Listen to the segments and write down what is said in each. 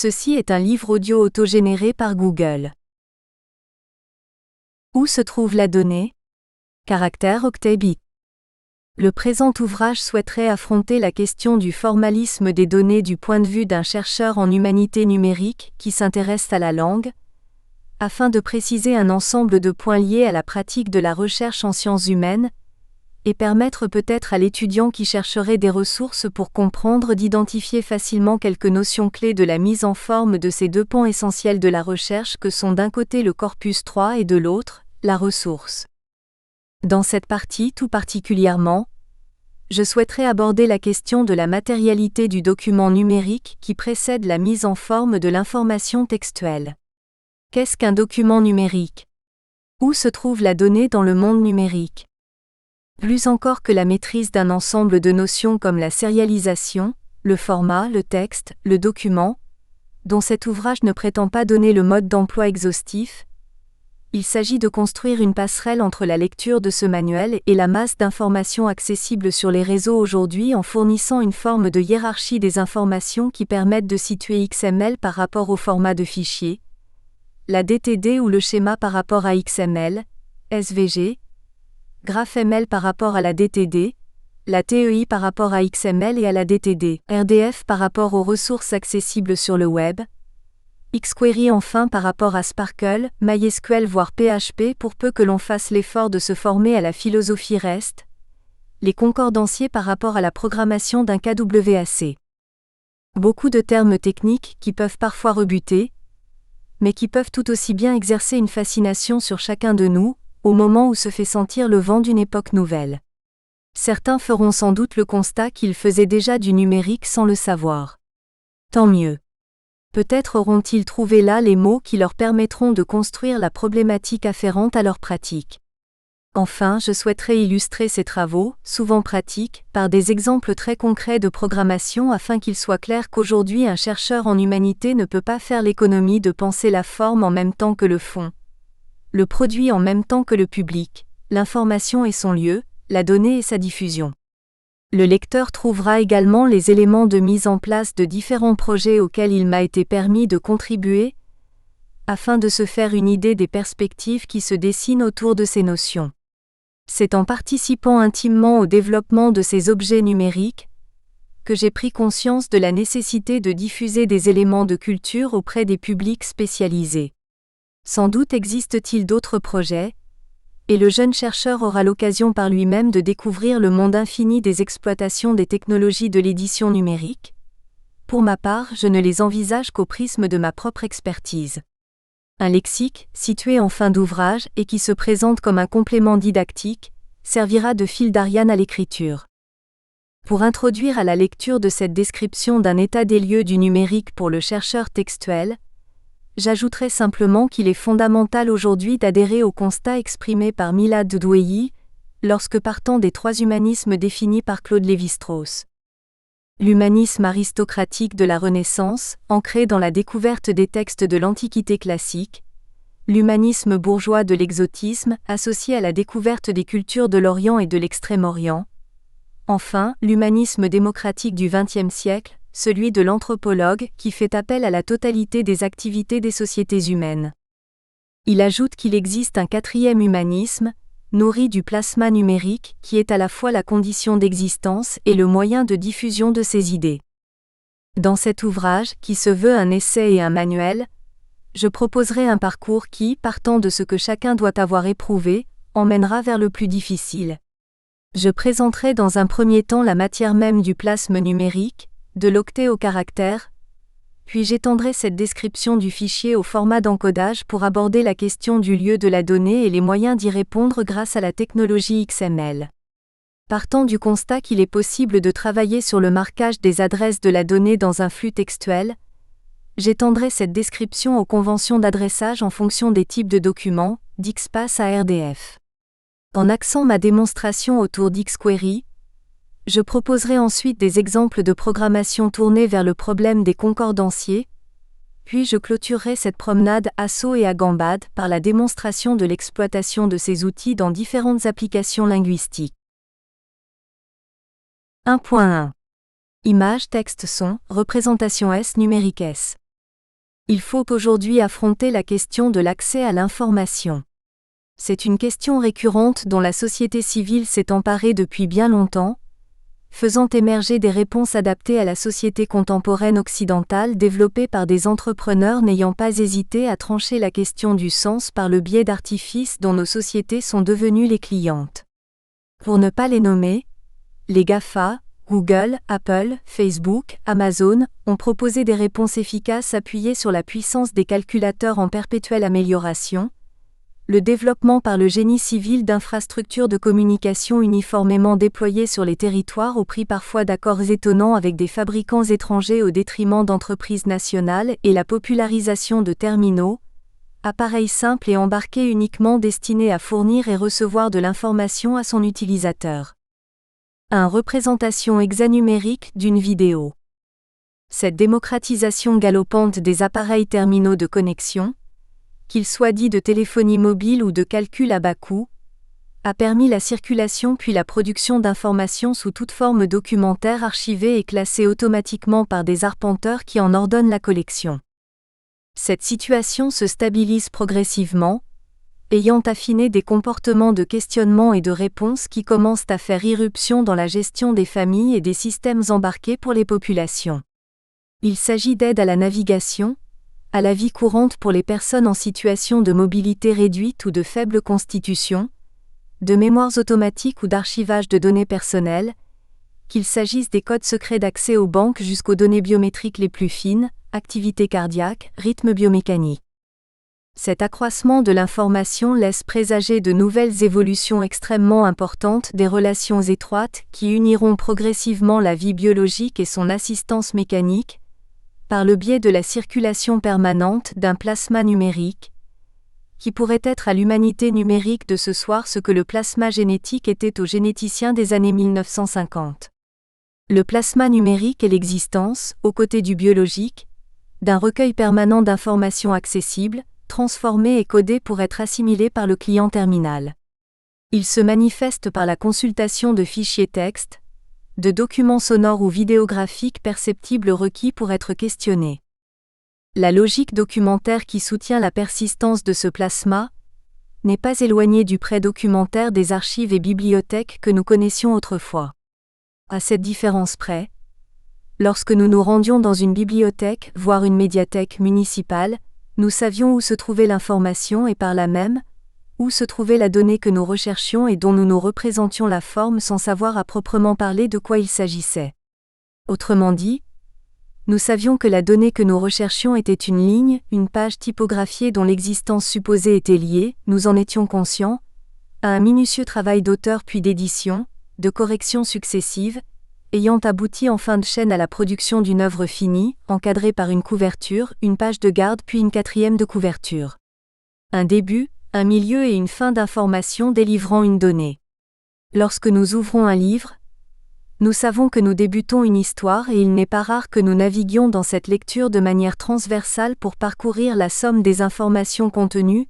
Ceci est un livre audio autogénéré par Google. Où se trouve la donnée? Caractère octet-bit. Le présent ouvrage souhaiterait affronter la question du formalisme des données du point de vue d'un chercheur en humanité numérique qui s'intéresse à la langue, afin de préciser un ensemble de points liés à la pratique de la recherche en sciences humaines, et permettre peut-être à l'étudiant qui chercherait des ressources pour comprendre d'identifier facilement quelques notions clés de la mise en forme de ces deux pans essentiels de la recherche que sont d'un côté le corpus 3 et de l'autre, la ressource. Dans cette partie tout particulièrement, je souhaiterais aborder la question de la matérialité du document numérique qui précède la mise en forme de l'information textuelle. Qu'est-ce qu'un document numérique? Où se trouve la donnée dans le monde numérique? Plus encore que la maîtrise d'un ensemble de notions comme la sérialisation, le format, le texte, le document, dont cet ouvrage ne prétend pas donner le mode d'emploi exhaustif, il s'agit de construire une passerelle entre la lecture de ce manuel et la masse d'informations accessibles sur les réseaux aujourd'hui en fournissant une forme de hiérarchie des informations qui permettent de situer XML par rapport au format de fichier, la DTD ou le schéma par rapport à XML, SVG, GraphML par rapport à la DTD, la TEI par rapport à XML et à la DTD, RDF par rapport aux ressources accessibles sur le web, XQuery enfin par rapport à Sparkle, MySQL voire PHP pour peu que l'on fasse l'effort de se former à la philosophie REST, les concordanciers par rapport à la programmation d'un KWAC. Beaucoup de termes techniques qui peuvent parfois rebuter, mais qui peuvent tout aussi bien exercer une fascination sur chacun de nous, au moment où se fait sentir le vent d'une époque nouvelle. Certains feront sans doute le constat qu'ils faisaient déjà du numérique sans le savoir. Tant mieux. Peut-être auront-ils trouvé là les mots qui leur permettront de construire la problématique afférente à leur pratique. Enfin, je souhaiterais illustrer ces travaux, souvent pratiques, par des exemples très concrets de programmation afin qu'il soit clair qu'aujourd'hui un chercheur en humanité ne peut pas faire l'économie de penser la forme en même temps que le fond, le produit en même temps que le public, l'information et son lieu, la donnée et sa diffusion. Le lecteur trouvera également les éléments de mise en place de différents projets auxquels il m'a été permis de contribuer, afin de se faire une idée des perspectives qui se dessinent autour de ces notions. C'est en participant intimement au développement de ces objets numériques que j'ai pris conscience de la nécessité de diffuser des éléments de culture auprès des publics spécialisés. Sans doute existe-t-il d'autres projets, et le jeune chercheur aura l'occasion par lui-même de découvrir le monde infini des exploitations des technologies de l'édition numérique. Pour ma part, je ne les envisage qu'au prisme de ma propre expertise. Un lexique, situé en fin d'ouvrage et qui se présente comme un complément didactique, servira de fil d'Ariane à l'écriture. Pour introduire à la lecture de cette description d'un état des lieux du numérique pour le chercheur textuel, j'ajouterai simplement qu'il est fondamental aujourd'hui d'adhérer au constat exprimé par Milad Douéhi, lorsque partant des trois humanismes définis par Claude Lévi-Strauss. L'humanisme aristocratique de la Renaissance, ancré dans la découverte des textes de l'Antiquité classique, l'humanisme bourgeois de l'exotisme, associé à la découverte des cultures de l'Orient et de l'Extrême-Orient, enfin, l'humanisme démocratique du XXe siècle, celui de l'anthropologue qui fait appel à la totalité des activités des sociétés humaines. Il ajoute qu'il existe un quatrième humanisme, nourri du plasma numérique, qui est à la fois la condition d'existence et le moyen de diffusion de ces idées. Dans cet ouvrage, qui se veut un essai et un manuel, je proposerai un parcours qui, partant de ce que chacun doit avoir éprouvé, emmènera vers le plus difficile. Je présenterai dans un premier temps la matière même du plasme numérique, de l'octet au caractère, puis j'étendrai cette description du fichier au format d'encodage pour aborder la question du lieu de la donnée et les moyens d'y répondre grâce à la technologie XML. Partant du constat qu'il est possible de travailler sur le marquage des adresses de la donnée dans un flux textuel, j'étendrai cette description aux conventions d'adressage en fonction des types de documents, d'XPath à RDF. En axant ma démonstration autour d'XQuery, je proposerai ensuite des exemples de programmation tournés vers le problème des concordanciers, puis je clôturerai cette promenade à saut et à gambade par la démonstration de l'exploitation de ces outils dans différentes applications linguistiques. 1.1. Images, texte, son, représentation S numérique S. Il faut aujourd'hui affronter la question de l'accès à l'information. C'est une question récurrente dont la société civile s'est emparée depuis bien longtemps, faisant émerger des réponses adaptées à la société contemporaine occidentale développées par des entrepreneurs n'ayant pas hésité à trancher la question du sens par le biais d'artifices dont nos sociétés sont devenues les clientes. Pour ne pas les nommer, les GAFA, Google, Apple, Facebook, Amazon, ont proposé des réponses efficaces appuyées sur la puissance des calculateurs en perpétuelle amélioration, le développement par le génie civil d'infrastructures de communication uniformément déployées sur les territoires au prix parfois d'accords étonnants avec des fabricants étrangers au détriment d'entreprises nationales et la popularisation de terminaux, appareils simples et embarqués uniquement destinés à fournir et recevoir de l'information à son utilisateur. Représentation hexanumérique d'une vidéo. Cette démocratisation galopante des appareils terminaux de connexion, qu'il soit dit de téléphonie mobile ou de calcul à bas coût, a permis la circulation puis la production d'informations sous toute forme documentaire archivées et classées automatiquement par des arpenteurs qui en ordonnent la collection. Cette situation se stabilise progressivement, ayant affiné des comportements de questionnement et de réponse qui commencent à faire irruption dans la gestion des familles et des systèmes embarqués pour les populations. Il s'agit d'aide à la navigation, à la vie courante pour les personnes en situation de mobilité réduite ou de faible constitution, de mémoires automatiques ou d'archivage de données personnelles, qu'il s'agisse des codes secrets d'accès aux banques jusqu'aux données biométriques les plus fines, activité cardiaque, rythme biomécanique. Cet accroissement de l'information laisse présager de nouvelles évolutions extrêmement importantes des relations étroites qui uniront progressivement la vie biologique et son assistance mécanique, par le biais de la circulation permanente d'un plasma numérique, qui pourrait être à l'humanité numérique de ce soir ce que le plasma génétique était aux généticiens des années 1950. Le plasma numérique est l'existence, aux côtés du biologique, d'un recueil permanent d'informations accessibles, transformées et codées pour être assimilées par le client terminal. Il se manifeste par la consultation de fichiers texte, de documents sonores ou vidéographiques perceptibles requis pour être questionnés. La logique documentaire qui soutient la persistance de ce plasma n'est pas éloignée du pré-documentaire des archives et bibliothèques que nous connaissions autrefois. À cette différence près, lorsque nous nous rendions dans une bibliothèque, voire une médiathèque municipale, nous savions où se trouvait l'information et par là même, où se trouvait la donnée que nous recherchions et dont nous nous représentions la forme sans savoir à proprement parler de quoi il s'agissait. Autrement dit, nous savions que la donnée que nous recherchions était une ligne, une page typographiée dont l'existence supposée était liée, nous en étions conscients, à un minutieux travail d'auteur puis d'édition, de corrections successives, ayant abouti en fin de chaîne à la production d'une œuvre finie, encadrée par une couverture, une page de garde puis une quatrième de couverture. Un début, un milieu et une fin d'information délivrant une donnée. Lorsque nous ouvrons un livre, nous savons que nous débutons une histoire et il n'est pas rare que nous naviguions dans cette lecture de manière transversale pour parcourir la somme des informations contenues,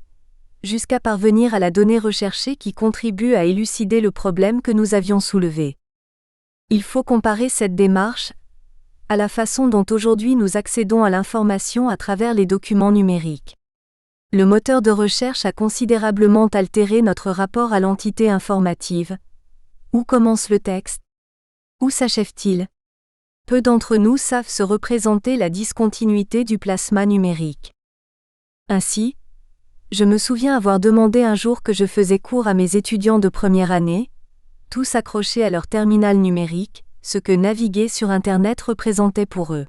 jusqu'à parvenir à la donnée recherchée qui contribue à élucider le problème que nous avions soulevé. Il faut comparer cette démarche à la façon dont aujourd'hui nous accédons à l'information à travers les documents numériques. Le moteur de recherche a considérablement altéré notre rapport à l'entité informative. Où commence le texte ? Où s'achève-t-il ? Peu d'entre nous savent se représenter la discontinuité du plasma numérique. Ainsi, je me souviens avoir demandé un jour que je faisais cours à mes étudiants de première année, tous accrochés à leur terminal numérique, ce que naviguer sur Internet représentait pour eux.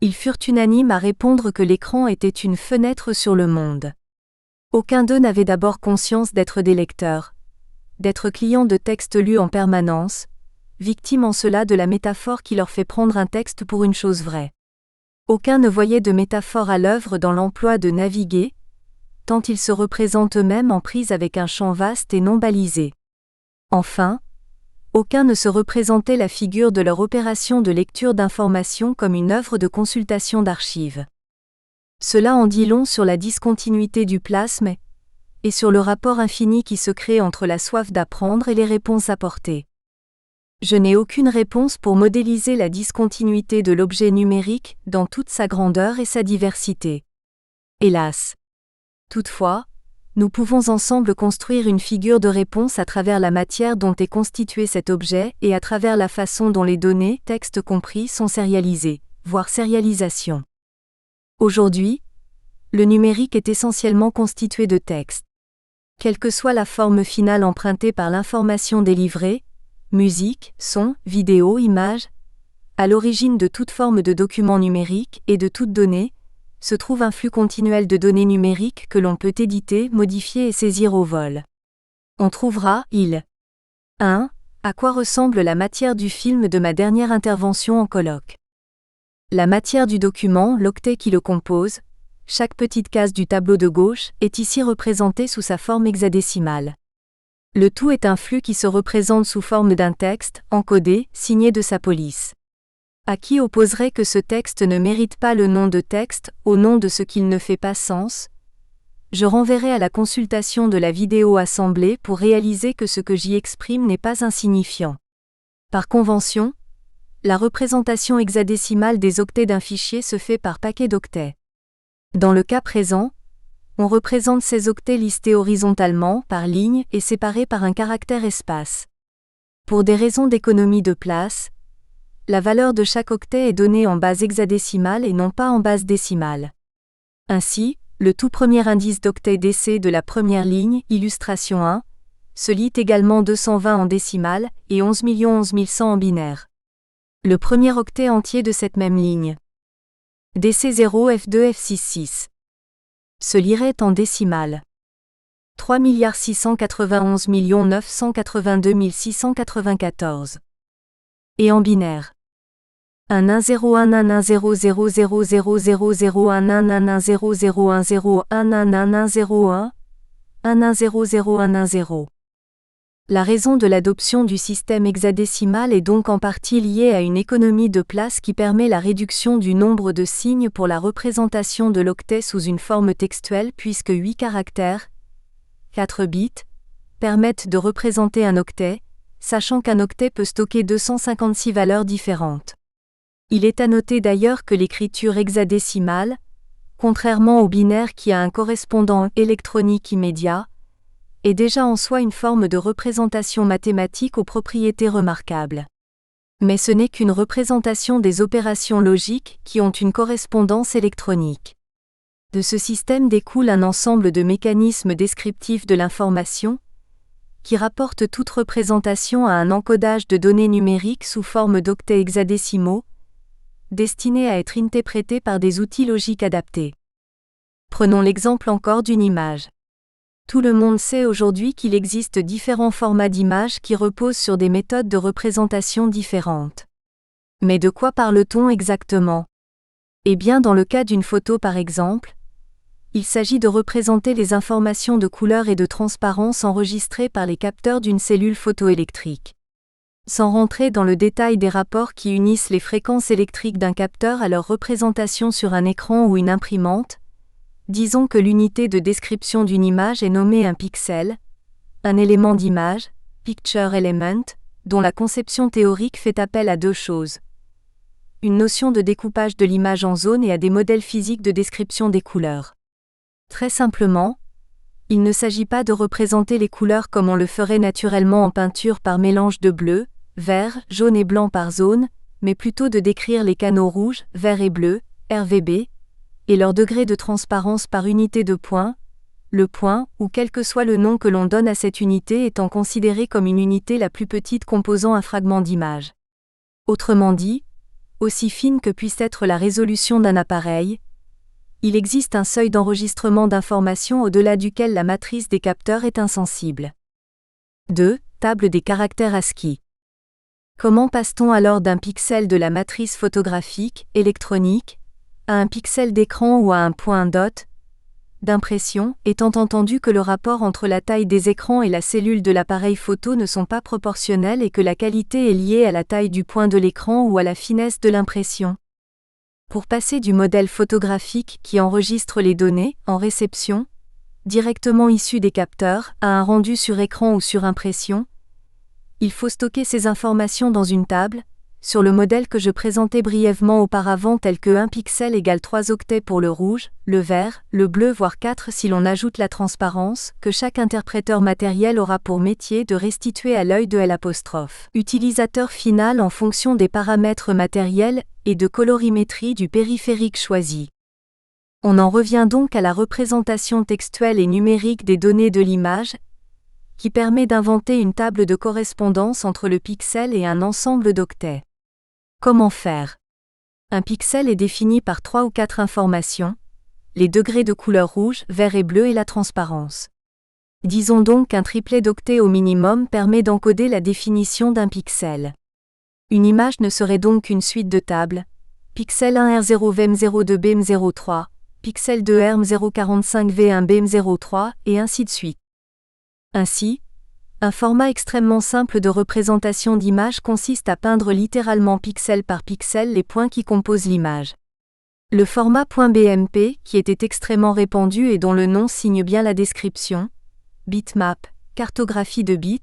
Ils furent unanimes à répondre que l'écran était une fenêtre sur le monde. Aucun d'eux n'avait d'abord conscience d'être des lecteurs, d'être clients de textes lus en permanence, victimes en cela de la métaphore qui leur fait prendre un texte pour une chose vraie. Aucun ne voyait de métaphore à l'œuvre dans l'emploi de naviguer, tant ils se représentent eux-mêmes en prise avec un champ vaste et non balisé. Enfin, aucun ne se représentait la figure de leur opération de lecture d'informations comme une œuvre de consultation d'archives. Cela en dit long sur la discontinuité du plasme et sur le rapport infini qui se crée entre la soif d'apprendre et les réponses apportées. Je n'ai aucune réponse pour modéliser la discontinuité de l'objet numérique dans toute sa grandeur et sa diversité. Hélas. Toutefois, nous pouvons ensemble construire une figure de réponse à travers la matière dont est constitué cet objet et à travers la façon dont les données, textes compris, sont sérialisées, voire sérialisation. Aujourd'hui, le numérique est essentiellement constitué de textes. Quelle que soit la forme finale empruntée par l'information délivrée, musique, son, vidéo, image, à l'origine de toute forme de document numérique et de toute donnée, se trouve un flux continuel de données numériques que l'on peut éditer, modifier et saisir au vol. On trouvera, 1. À quoi ressemble la matière du film de ma dernière intervention en colloque. La matière du document, l'octet qui le compose, chaque petite case du tableau de gauche, est ici représentée sous sa forme hexadécimale. Le tout est un flux qui se représente sous forme d'un texte, encodé, signé de sa police. À qui opposerait que ce texte ne mérite pas le nom de texte, au nom de ce qu'il ne fait pas sens? Je renverrai à la consultation de la vidéo assemblée pour réaliser que ce que j'y exprime n'est pas insignifiant. Par convention, la représentation hexadécimale des octets d'un fichier se fait par paquet d'octets. Dans le cas présent, on représente ces octets listés horizontalement, par ligne, et séparés par un caractère espace. Pour des raisons d'économie de place, la valeur de chaque octet est donnée en base hexadécimale et non pas en base décimale. Ainsi, le tout premier indice d'octet DC de la première ligne, illustration 1, se lit également 220 en décimale et 11 11100 en binaire. Le premier octet entier de cette même ligne, DC0 F2 F66, se lirait en décimale. 3 691 982 694. Et en binaire. 110110000001101110011011101110110. La raison de l'adoption du système hexadécimal est donc en partie liée à une économie de place qui permet la réduction du nombre de signes pour la représentation de l'octet sous une forme textuelle puisque 8 caractères, 4 bits, permettent de représenter un octet, sachant qu'un octet peut stocker 256 valeurs différentes. Il est à noter d'ailleurs que l'écriture hexadécimale, contrairement au binaire qui a un correspondant électronique immédiat, est déjà en soi une forme de représentation mathématique aux propriétés remarquables. Mais ce n'est qu'une représentation des opérations logiques qui ont une correspondance électronique. De ce système découle un ensemble de mécanismes descriptifs de l'information, qui rapportent toute représentation à un encodage de données numériques sous forme d'octets hexadécimaux, destinés à être interprétés par des outils logiques adaptés. Prenons l'exemple encore d'une image. Tout le monde sait aujourd'hui qu'il existe différents formats d'images qui reposent sur des méthodes de représentation différentes. Mais de quoi parle-t-on exactement? Eh bien, dans le cas d'une photo par exemple, il s'agit de représenter les informations de couleur et de transparence enregistrées par les capteurs d'une cellule photoélectrique. Sans rentrer dans le détail des rapports qui unissent les fréquences électriques d'un capteur à leur représentation sur un écran ou une imprimante, disons que l'unité de description d'une image est nommée un pixel, un élément d'image, picture element, dont la conception théorique fait appel à deux choses. Une notion de découpage de l'image en zones et à des modèles physiques de description des couleurs. Très simplement, il ne s'agit pas de représenter les couleurs comme on le ferait naturellement en peinture par mélange de bleu, vert, jaune et blanc par zone, mais plutôt de décrire les canaux rouges, verts et bleus, RVB, et leur degré de transparence par unité de point, le point, ou quel que soit le nom que l'on donne à cette unité étant considéré comme une unité la plus petite composant un fragment d'image. Autrement dit, aussi fine que puisse être la résolution d'un appareil, il existe un seuil d'enregistrement d'informations au-delà duquel la matrice des capteurs est insensible. 2. Table des caractères ASCII. Comment passe-t-on alors d'un pixel de la matrice photographique, électronique, à un pixel d'écran ou à un point dot d'impression, étant entendu que le rapport entre la taille des écrans et la cellule de l'appareil photo ne sont pas proportionnels et que la qualité est liée à la taille du point de l'écran ou à la finesse de l'impression? Pour passer du modèle photographique qui enregistre les données, en réception, directement issues des capteurs, à un rendu sur écran ou sur impression, il faut stocker ces informations dans une table, sur le modèle que je présentais brièvement auparavant tel que 1 pixel égale 3 octets pour le rouge, le vert, le bleu voire 4 si l'on ajoute la transparence, que chaque interpréteur matériel aura pour métier de restituer à l'œil de L'. Utilisateur final en fonction des paramètres matériels et de colorimétrie du périphérique choisi. On en revient donc à la représentation textuelle et numérique des données de l'image, qui permet d'inventer une table de correspondance entre le pixel et un ensemble d'octets. Comment faire? Un pixel est défini par 3 ou 4 informations, les degrés de couleur rouge, vert et bleu et la transparence. Disons donc qu'un triplet d'octets au minimum permet d'encoder la définition d'un pixel. Une image ne serait donc qu'une suite de tables, pixel 1 R0 VM02 BM03, pixel 2 RM045 V1 BM03 et ainsi de suite. Ainsi, un format extrêmement simple de représentation d'image consiste à peindre littéralement pixel par pixel les points qui composent l'image. Le format .bmp, qui était extrêmement répandu et dont le nom signe bien la description, bitmap, cartographie de bits,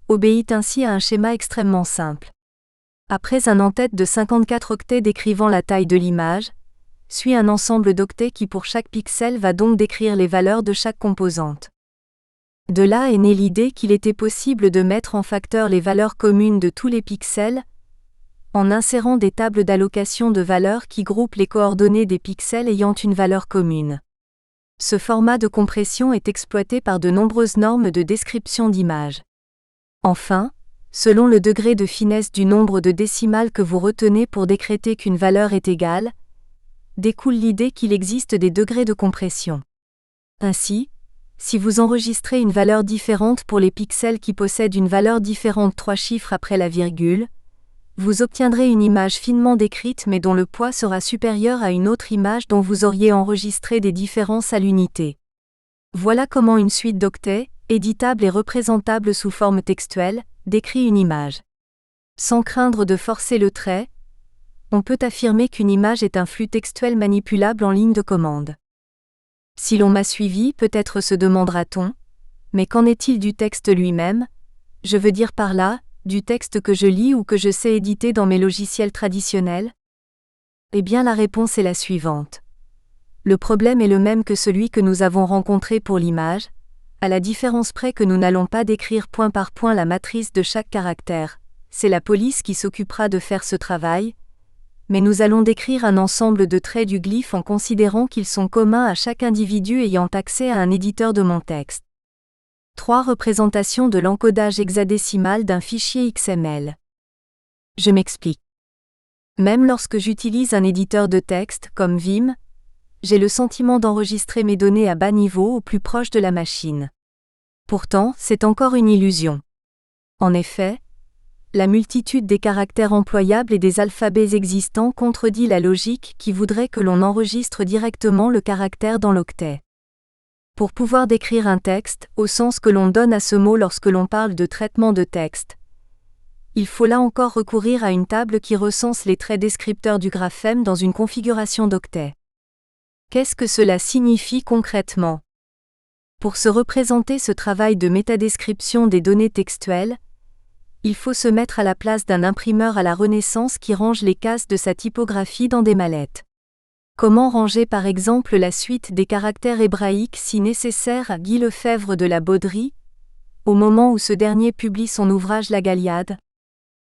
obéit ainsi à un schéma extrêmement simple. Après un en-tête de 54 octets décrivant la taille de l'image, suit un ensemble d'octets qui pour chaque pixel va donc décrire les valeurs de chaque composante. De là est née l'idée qu'il était possible de mettre en facteur les valeurs communes de tous les pixels, en insérant des tables d'allocation de valeurs qui groupent les coordonnées des pixels ayant une valeur commune. Ce format de compression est exploité par de nombreuses normes de description d'image. Enfin, selon le degré de finesse du nombre de décimales que vous retenez pour décréter qu'une valeur est égale, découle l'idée qu'il existe des degrés de compression. Ainsi, si vous enregistrez une valeur différente pour les pixels qui possèdent une valeur différente 3 chiffres après la virgule, vous obtiendrez une image finement décrite mais dont le poids sera supérieur à une autre image dont vous auriez enregistré des différences à l'unité. Voilà comment une suite d'octets, éditable et représentable sous forme textuelle, décrit une image. Sans craindre de forcer le trait, on peut affirmer qu'une image est un flux textuel manipulable en ligne de commande. Si l'on m'a suivi, peut-être se demandera-t-on, mais qu'en est-il du texte lui-même? Je veux dire par là, du texte que je lis ou que je sais éditer dans mes logiciels traditionnels? Eh bien la réponse est la suivante. Le problème est le même que celui que nous avons rencontré pour l'image, à la différence près que nous n'allons pas décrire point par point la matrice de chaque caractère, c'est la police qui s'occupera de faire ce travail, mais nous allons décrire un ensemble de traits du glyphe en considérant qu'ils sont communs à chaque individu ayant accès à un éditeur de mon texte. 3 représentations de l'encodage hexadécimal d'un fichier XML. Je m'explique. Même lorsque j'utilise un éditeur de texte, comme Vim, j'ai le sentiment d'enregistrer mes données à bas niveau au plus proche de la machine. Pourtant, c'est encore une illusion. En effet, la multitude des caractères employables et des alphabets existants contredit la logique qui voudrait que l'on enregistre directement le caractère dans l'octet. Pour pouvoir décrire un texte, au sens que l'on donne à ce mot lorsque l'on parle de traitement de texte, il faut là encore recourir à une table qui recense les traits descripteurs du graphème dans une configuration d'octet. Qu'est-ce que cela signifie concrètement? Pour se représenter ce travail de métadescription des données textuelles, il faut se mettre à la place d'un imprimeur à la Renaissance qui range les cases de sa typographie dans des mallettes. Comment ranger par exemple la suite des caractères hébraïques si nécessaire à Guy Lefebvre de la Bauderie, au moment où ce dernier publie son ouvrage La Galiade?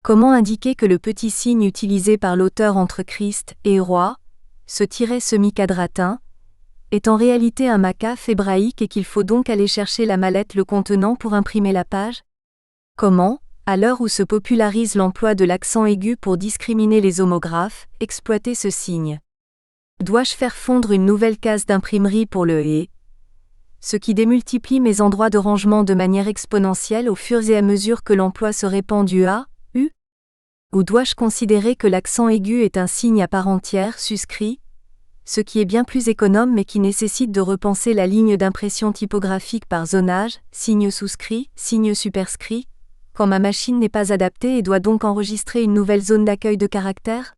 Comment indiquer que le petit signe utilisé par l'auteur entre Christ et roi, ce tiret semi-quadratin, est en réalité un makaf hébraïque et qu'il faut donc aller chercher la mallette le contenant pour imprimer la page? Comment, à l'heure où se popularise l'emploi de l'accent aigu pour discriminer les homographes, exploiter ce signe? Dois-je faire fondre une nouvelle case d'imprimerie pour le « et », ce qui démultiplie mes endroits de rangement de manière exponentielle au fur et à mesure que l'emploi se répand du « a », « u » Ou dois-je considérer que l'accent aigu est un signe à part entière suscrit, ce qui est bien plus économe mais qui nécessite de repenser la ligne d'impression typographique par zonage, signe souscrit, signe superscrit, quand ma machine n'est pas adaptée et doit donc enregistrer une nouvelle zone d'accueil de caractères?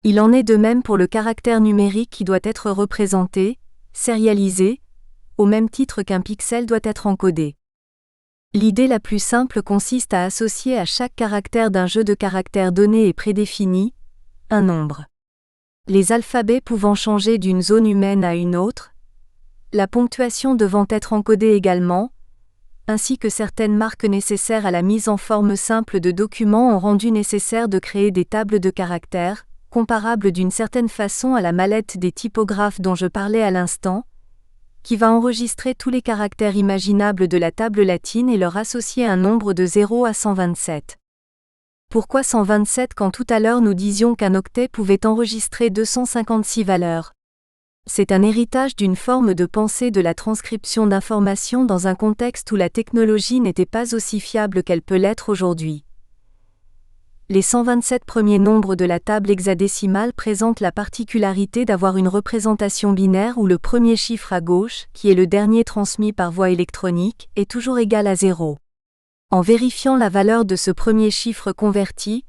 Il en est de même pour le caractère numérique qui doit être représenté, sérialisé, au même titre qu'un pixel doit être encodé. L'idée la plus simple consiste à associer à chaque caractère d'un jeu de caractères donné et prédéfini, un nombre. Les alphabets pouvant changer d'une zone humaine à une autre, la ponctuation devant être encodée également, ainsi que certaines marques nécessaires à la mise en forme simple de documents ont rendu nécessaire de créer des tables de caractères, comparables d'une certaine façon à la mallette des typographes dont je parlais à l'instant, qui va enregistrer tous les caractères imaginables de la table latine et leur associer un nombre de 0 à 127. Pourquoi 127 quand tout à l'heure nous disions qu'un octet pouvait enregistrer 256 valeurs ? C'est un héritage d'une forme de pensée de la transcription d'informations dans un contexte où la technologie n'était pas aussi fiable qu'elle peut l'être aujourd'hui. Les 127 premiers nombres de la table hexadécimale présentent la particularité d'avoir une représentation binaire où le premier chiffre à gauche, qui est le dernier transmis par voie électronique, est toujours égal à 0. En vérifiant la valeur de ce premier chiffre converti,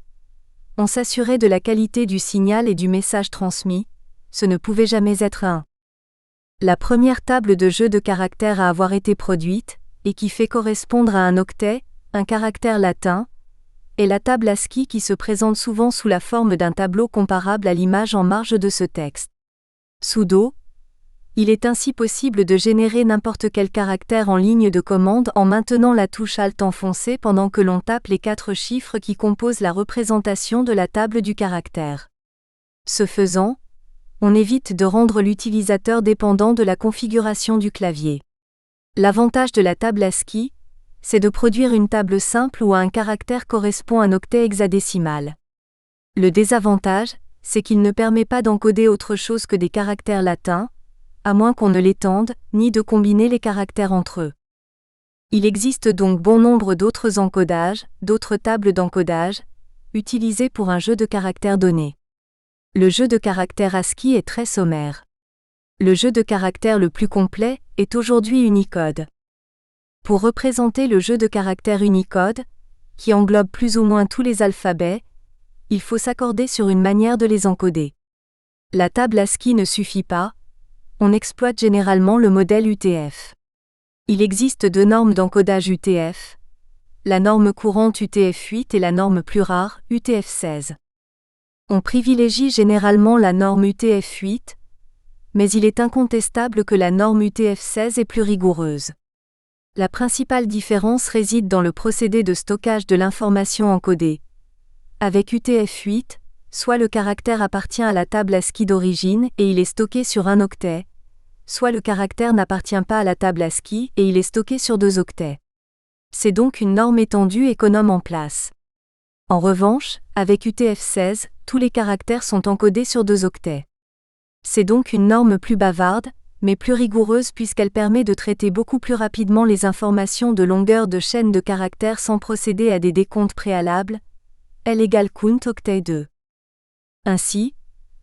on s'assurait de la qualité du signal et du message transmis, ce ne pouvait jamais être 1. La première table de jeu de caractères à avoir été produite, et qui fait correspondre à un octet, un caractère latin, est la table ASCII qui se présente souvent sous la forme d'un tableau comparable à l'image en marge de ce texte. Sudo. Il est ainsi possible de générer n'importe quel caractère en ligne de commande en maintenant la touche Alt enfoncée pendant que l'on tape les 4 chiffres qui composent la représentation de la table du caractère. Ce faisant, on évite de rendre l'utilisateur dépendant de la configuration du clavier. L'avantage de la table ASCII, c'est de produire une table simple où un caractère correspond à un octet hexadécimal. Le désavantage, c'est qu'il ne permet pas d'encoder autre chose que des caractères latins, à moins qu'on ne l'étende, ni de combiner les caractères entre eux. Il existe donc bon nombre d'autres encodages, d'autres tables d'encodage, utilisées pour un jeu de caractères donné. Le jeu de caractères ASCII est très sommaire. Le jeu de caractères le plus complet est aujourd'hui Unicode. Pour représenter le jeu de caractères Unicode, qui englobe plus ou moins tous les alphabets, il faut s'accorder sur une manière de les encoder. La table ASCII ne suffit pas, on exploite généralement le modèle UTF. Il existe 2 normes d'encodage UTF, la norme courante UTF-8 et la norme plus rare, UTF-16. On privilégie généralement la norme UTF-8, mais il est incontestable que la norme UTF-16 est plus rigoureuse. La principale différence réside dans le procédé de stockage de l'information encodée. Avec UTF-8, soit le caractère appartient à la table ASCII d'origine et il est stocké sur un octet, soit le caractère n'appartient pas à la table ASCII et il est stocké sur 2 octets. C'est donc une norme étendue économe en place. En revanche, avec UTF-16, tous les caractères sont encodés sur 2 octets. C'est donc une norme plus bavarde, mais plus rigoureuse puisqu'elle permet de traiter beaucoup plus rapidement les informations de longueur de chaîne de caractères sans procéder à des décomptes préalables, L égale count octet 2. Ainsi,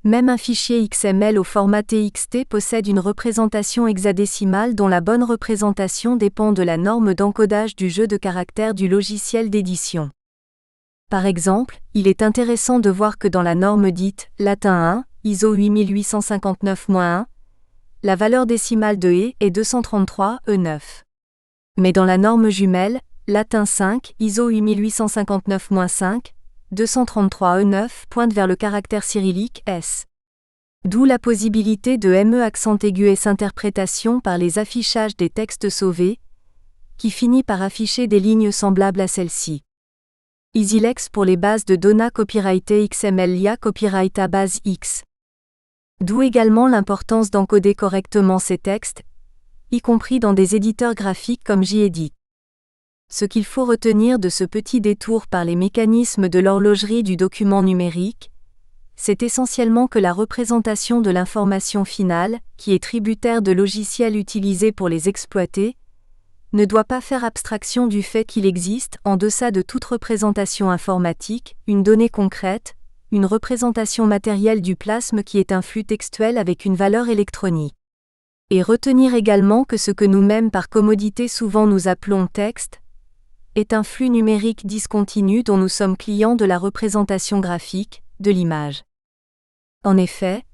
même un fichier XML au format TXT possède une représentation hexadécimale dont la bonne représentation dépend de la norme d'encodage du jeu de caractères du logiciel d'édition. Par exemple, il est intéressant de voir que dans la norme dite latin 1, ISO 8859-1, la valeur décimale de E est 233 E9. Mais dans la norme jumelle, latin 5, ISO 8859-5, 233 E9 pointe vers le caractère cyrillique S. D'où la possibilité de ME accent aigu S interprétation par les affichages des textes sauvés, qui finit par afficher des lignes semblables à celle-ci. EasyLex pour les bases de données copyrightées XML LIA copyright à base X. D'où également l'importance d'encoder correctement ces textes, y compris dans des éditeurs graphiques comme JEdit. Ce qu'il faut retenir de ce petit détour par les mécanismes de l'horlogerie du document numérique, c'est essentiellement que la représentation de l'information finale, qui est tributaire de logiciels utilisés pour les exploiter, ne doit pas faire abstraction du fait qu'il existe, en deçà de toute représentation informatique, une donnée concrète, une représentation matérielle du plasme qui est un flux textuel avec une valeur électronique. Et retenir également que ce que nous-mêmes par commodité souvent nous appelons texte, est un flux numérique discontinu dont nous sommes clients de la représentation graphique, de l'image. En effet,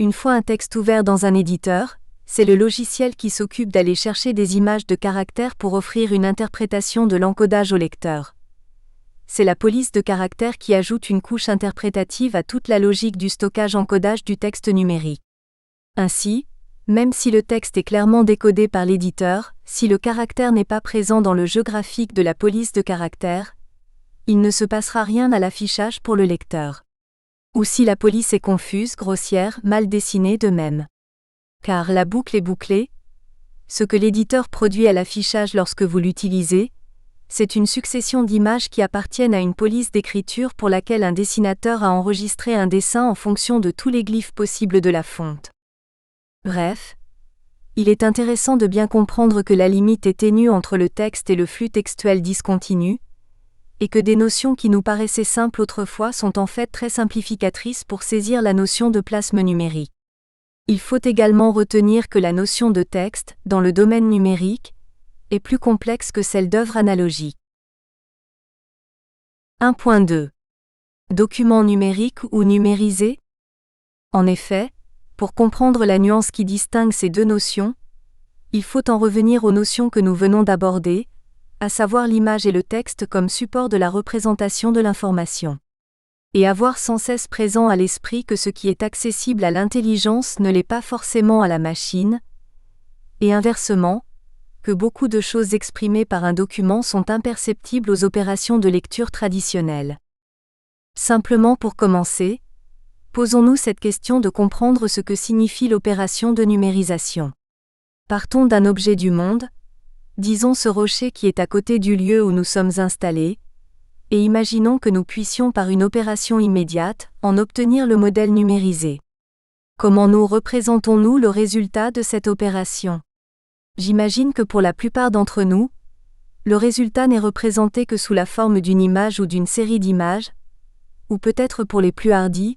une fois un texte ouvert dans un éditeur, c'est le logiciel qui s'occupe d'aller chercher des images de caractères pour offrir une interprétation de l'encodage au lecteur. C'est la police de caractères qui ajoute une couche interprétative à toute la logique du stockage-encodage du texte numérique. Ainsi, même si le texte est clairement décodé par l'éditeur, si le caractère n'est pas présent dans le jeu graphique de la police de caractères, il ne se passera rien à l'affichage pour le lecteur. Ou si la police est confuse, grossière, mal dessinée de même. Car la boucle est bouclée. Ce que l'éditeur produit à l'affichage lorsque vous l'utilisez, c'est une succession d'images qui appartiennent à une police d'écriture pour laquelle un dessinateur a enregistré un dessin en fonction de tous les glyphes possibles de la fonte. Bref, il est intéressant de bien comprendre que la limite est ténue entre le texte et le flux textuel discontinu, et que des notions qui nous paraissaient simples autrefois sont en fait très simplificatrices pour saisir la notion de plasme numérique. Il faut également retenir que la notion de texte, dans le domaine numérique, est plus complexe que celle d'œuvres analogiques. 1.2. Document numérique ou numérisé ? En effet, pour comprendre la nuance qui distingue ces deux notions, il faut en revenir aux notions que nous venons d'aborder, à savoir l'image et le texte comme support de la représentation de l'information. Et avoir sans cesse présent à l'esprit que ce qui est accessible à l'intelligence ne l'est pas forcément à la machine, et inversement, que beaucoup de choses exprimées par un document sont imperceptibles aux opérations de lecture traditionnelles. Simplement pour commencer, posons-nous cette question de comprendre ce que signifie l'opération de numérisation. Partons d'un objet du monde, disons ce rocher qui est à côté du lieu où nous sommes installés, et imaginons que nous puissions par une opération immédiate en obtenir le modèle numérisé. Comment nous représentons-nous le résultat de cette opération ? J'imagine que pour la plupart d'entre nous, le résultat n'est représenté que sous la forme d'une image ou d'une série d'images, ou peut-être pour les plus hardis,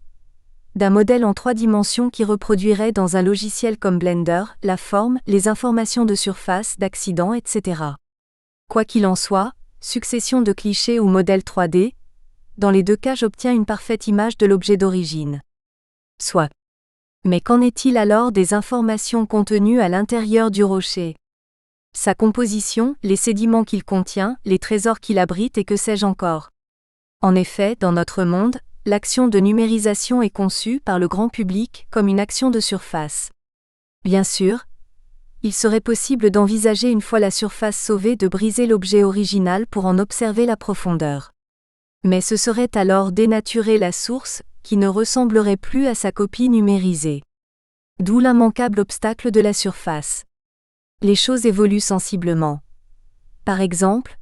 d'un modèle en 3 dimensions qui reproduirait dans un logiciel comme Blender la forme, les informations de surface, d'accidents, etc. Quoi qu'il en soit, succession de clichés ou modèles 3D, dans les deux cas j'obtiens une parfaite image de l'objet d'origine. Soit. Mais qu'en est-il alors des informations contenues à l'intérieur du rocher ? Sa composition, les sédiments qu'il contient, les trésors qu'il abrite et que sais-je encore ? En effet, dans notre monde, l'action de numérisation est conçue par le grand public comme une action de surface. Bien sûr, il serait possible d'envisager une fois la surface sauvée de briser l'objet original pour en observer la profondeur. Mais ce serait alors dénaturer la source, qui ne ressemblerait plus à sa copie numérisée. D'où l'immanquable obstacle de la surface. Les choses évoluent sensiblement. Par exemple,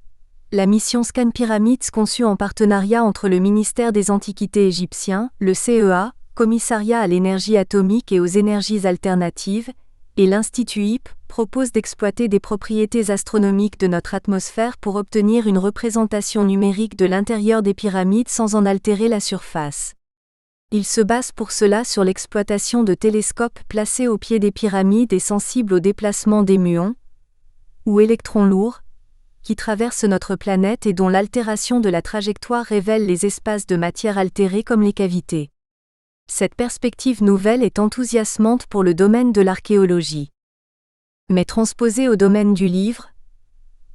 la mission Scan Pyramids conçue en partenariat entre le ministère des Antiquités égyptien, le CEA, Commissariat à l'énergie atomique et aux énergies alternatives, et l'Institut HIP, propose d'exploiter des propriétés astronomiques de notre atmosphère pour obtenir une représentation numérique de l'intérieur des pyramides sans en altérer la surface. Il se base pour cela sur l'exploitation de télescopes placés au pied des pyramides et sensibles au déplacement des muons, ou électrons lourds, qui traversent notre planète et dont l'altération de la trajectoire révèle les espaces de matière altérés comme les cavités. Cette perspective nouvelle est enthousiasmante pour le domaine de l'archéologie. Mais transposée au domaine du livre,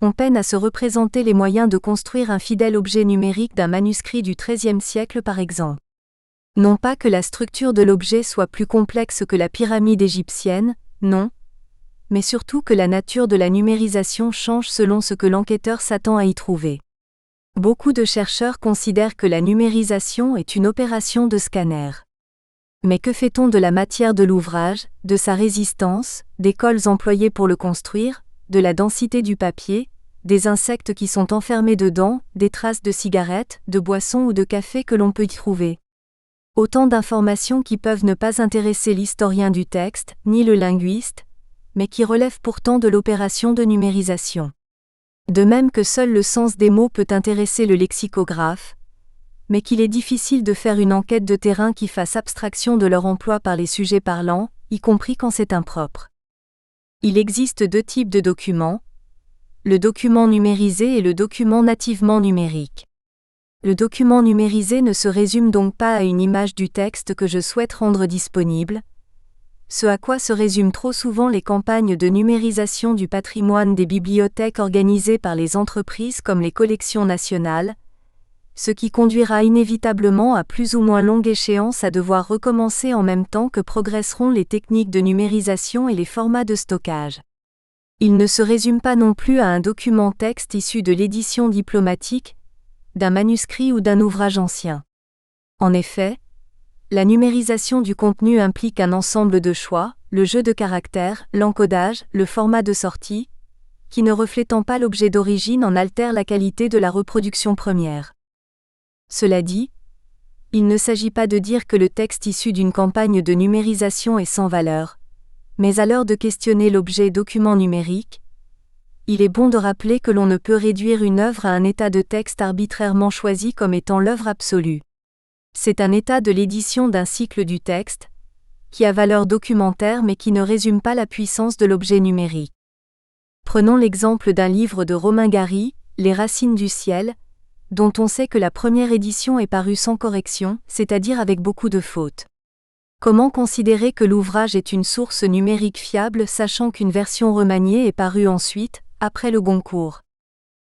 on peine à se représenter les moyens de construire un fidèle objet numérique d'un manuscrit du XIIIe siècle par exemple. Non pas que la structure de l'objet soit plus complexe que la pyramide égyptienne, non, mais surtout que la nature de la numérisation change selon ce que l'enquêteur s'attend à y trouver. Beaucoup de chercheurs considèrent que la numérisation est une opération de scanner. Mais que fait-on de la matière de l'ouvrage, de sa résistance, des cols employés pour le construire, de la densité du papier, des insectes qui sont enfermés dedans, des traces de cigarettes, de boissons ou de café que l'on peut y trouver ? Autant d'informations qui peuvent ne pas intéresser l'historien du texte, ni le linguiste, mais qui relèvent pourtant de l'opération de numérisation. De même que seul le sens des mots peut intéresser le lexicographe, mais qu'il est difficile de faire une enquête de terrain qui fasse abstraction de leur emploi par les sujets parlants, y compris quand c'est impropre. Il existe 2 types de documents, le document numérisé et le document nativement numérique. Le document numérisé ne se résume donc pas à une image du texte que je souhaite rendre disponible. ce à quoi se résument trop souvent les campagnes de numérisation du patrimoine des bibliothèques organisées par les entreprises comme les collections nationales, ce qui conduira inévitablement à plus ou moins longue échéance à devoir recommencer en même temps que progresseront les techniques de numérisation et les formats de stockage. Il ne se résume pas non plus à un document texte issu de l'édition diplomatique, d'un manuscrit ou d'un ouvrage ancien. En effet, la numérisation du contenu implique un ensemble de choix, le jeu de caractères, l'encodage, le format de sortie, qui ne reflétant pas l'objet d'origine en altèrent la qualité de la reproduction première. Cela dit, il ne s'agit pas de dire que le texte issu d'une campagne de numérisation est sans valeur, mais à l'heure de questionner l'objet document numérique, il est bon de rappeler que l'on ne peut réduire une œuvre à un état de texte arbitrairement choisi comme étant l'œuvre absolue. C'est un état de l'édition d'un cycle du texte, qui a valeur documentaire mais qui ne résume pas la puissance de l'objet numérique. Prenons l'exemple d'un livre de Romain Gary, Les Racines du ciel, dont on sait que la première édition est parue sans correction, c'est-à-dire avec beaucoup de fautes. Comment considérer que l'ouvrage est une source numérique fiable sachant qu'une version remaniée est parue ensuite, après le Goncourt ?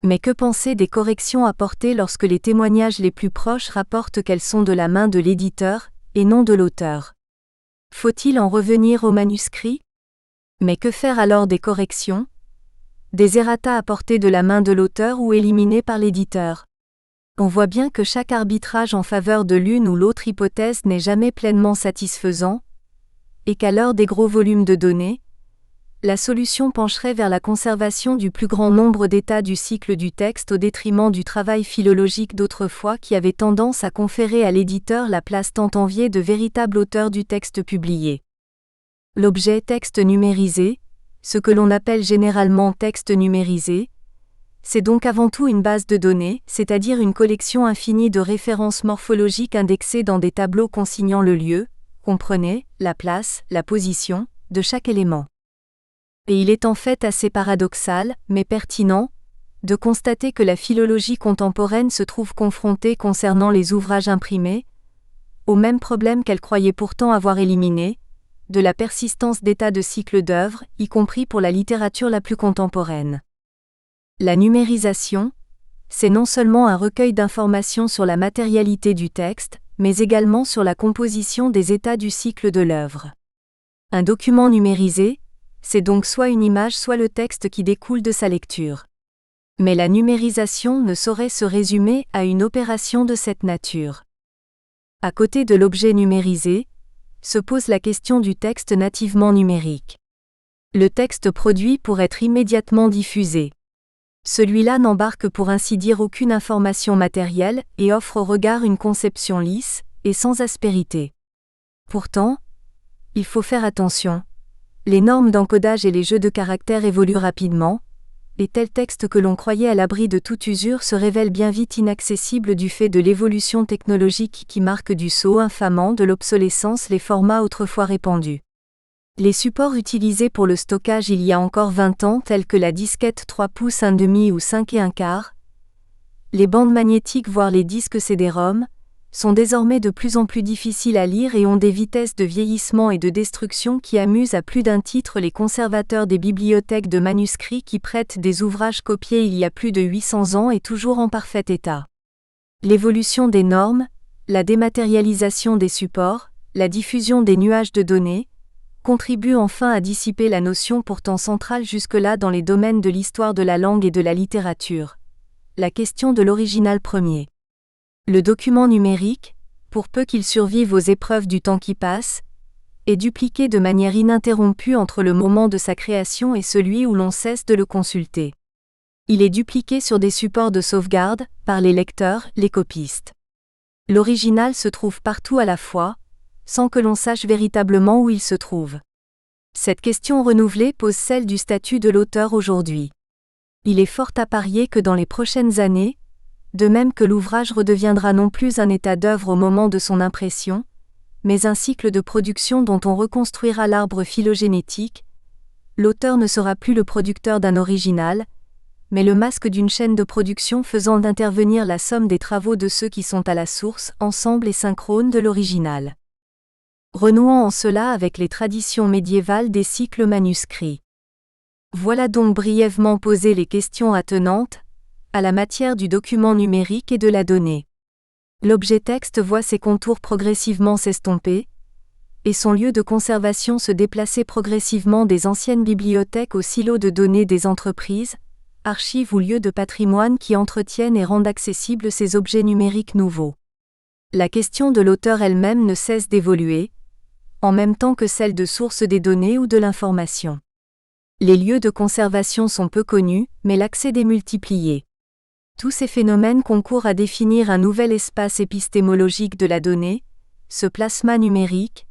Mais que penser des corrections apportées lorsque les témoignages les plus proches rapportent qu'elles sont de la main de l'éditeur, et non de l'auteur ? Faut-il en revenir au manuscrit ? Mais que faire alors des corrections ? Des errata apportés de la main de l'auteur ou éliminés par l'éditeur ? On voit bien que chaque arbitrage en faveur de l'une ou l'autre hypothèse n'est jamais pleinement satisfaisant, et qu'à l'heure des gros volumes de données, la solution pencherait vers la conservation du plus grand nombre d'états du cycle du texte au détriment du travail philologique d'autrefois qui avait tendance à conférer à l'éditeur la place tant enviée de véritable auteur du texte publié. L'objet texte numérisé, ce que l'on appelle généralement texte numérisé, c'est donc avant tout une base de données, c'est-à-dire une collection infinie de références morphologiques indexées dans des tableaux consignant le lieu, comprenez, la place, la position, de chaque élément. Et il est en fait assez paradoxal, mais pertinent, de constater que la philologie contemporaine se trouve confrontée concernant les ouvrages imprimés, au même problème qu'elle croyait pourtant avoir éliminé, de la persistance d'états de cycle d'œuvres, y compris pour la littérature la plus contemporaine. La numérisation, c'est non seulement un recueil d'informations sur la matérialité du texte, mais également sur la composition des états du cycle de l'œuvre. Un document numérisé, c'est donc soit une image soit le texte qui découle de sa lecture. Mais la numérisation ne saurait se résumer à une opération de cette nature. À côté de l'objet numérisé, se pose la question du texte nativement numérique. Le texte produit pour être immédiatement diffusé. Celui-là n'embarque pour ainsi dire aucune information matérielle et offre au regard une conception lisse et sans aspérité. Pourtant, il faut faire attention. Les normes d'encodage et les jeux de caractères évoluent rapidement, et tels textes que l'on croyait à l'abri de toute usure se révèlent bien vite inaccessibles du fait de l'évolution technologique qui marque du sceau infamant de l'obsolescence les formats autrefois répandus. Les supports utilisés pour le stockage il y a encore 20 ans tels que la disquette 3 pouces 1/2 ou 5 1/4, les bandes magnétiques voire les disques CD-ROM, sont désormais de plus en plus difficiles à lire et ont des vitesses de vieillissement et de destruction qui amusent à plus d'un titre les conservateurs des bibliothèques de manuscrits qui prêtent des ouvrages copiés il y a plus de 800 ans et toujours en parfait état. L'évolution des normes, la dématérialisation des supports, la diffusion des nuages de données, contribuent enfin à dissiper la notion pourtant centrale jusque-là dans les domaines de l'histoire de la langue et de la littérature. La question de l'original premier. Le document numérique, pour peu qu'il survive aux épreuves du temps qui passe, est dupliqué de manière ininterrompue entre le moment de sa création et celui où l'on cesse de le consulter. Il est dupliqué sur des supports de sauvegarde, par les lecteurs, les copistes. L'original se trouve partout à la fois, sans que l'on sache véritablement où il se trouve. Cette question renouvelée pose celle du statut de l'auteur aujourd'hui. Il est fort à parier que dans les prochaines années, de même que l'ouvrage redeviendra non plus un état d'œuvre au moment de son impression, mais un cycle de production dont on reconstruira l'arbre phylogénétique, l'auteur ne sera plus le producteur d'un original, mais le masque d'une chaîne de production faisant intervenir la somme des travaux de ceux qui sont à la source, ensemble et synchrone de l'original. renouant en cela avec les traditions médiévales des cycles manuscrits. Voilà donc brièvement posées les questions attenantes à la matière du document numérique et de la donnée. L'objet texte voit ses contours progressivement s'estomper, et son lieu de conservation se déplacer progressivement des anciennes bibliothèques aux silos de données des entreprises, archives ou lieux de patrimoine qui entretiennent et rendent accessibles ces objets numériques nouveaux. La question de l'auteur elle-même ne cesse d'évoluer, en même temps que celle de source des données ou de l'information. Les lieux de conservation sont peu connus, mais l'accès est démultiplié. Tous ces phénomènes concourent à définir un nouvel espace épistémologique de la donnée, ce plasma numérique,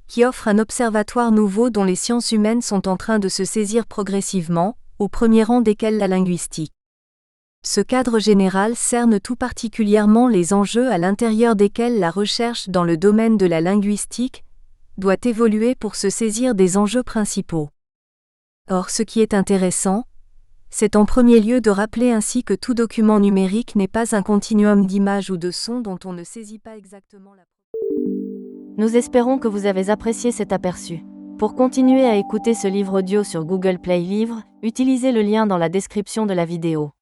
qui offre un observatoire nouveau dont les sciences humaines sont en train de se saisir progressivement, au premier rang desquels la linguistique. Ce cadre général cerne tout particulièrement les enjeux à l'intérieur desquels la recherche dans le domaine de la linguistique doit évoluer pour se saisir des enjeux principaux. Or, ce qui est intéressant, c'est en premier lieu de rappeler ainsi que tout document numérique n'est pas un continuum d'images ou de sons dont on ne saisit pas exactement la... Nous espérons que vous avez apprécié cet aperçu. Pour continuer à écouter ce livre audio sur Google Play Livres, utilisez le lien dans la description de la vidéo.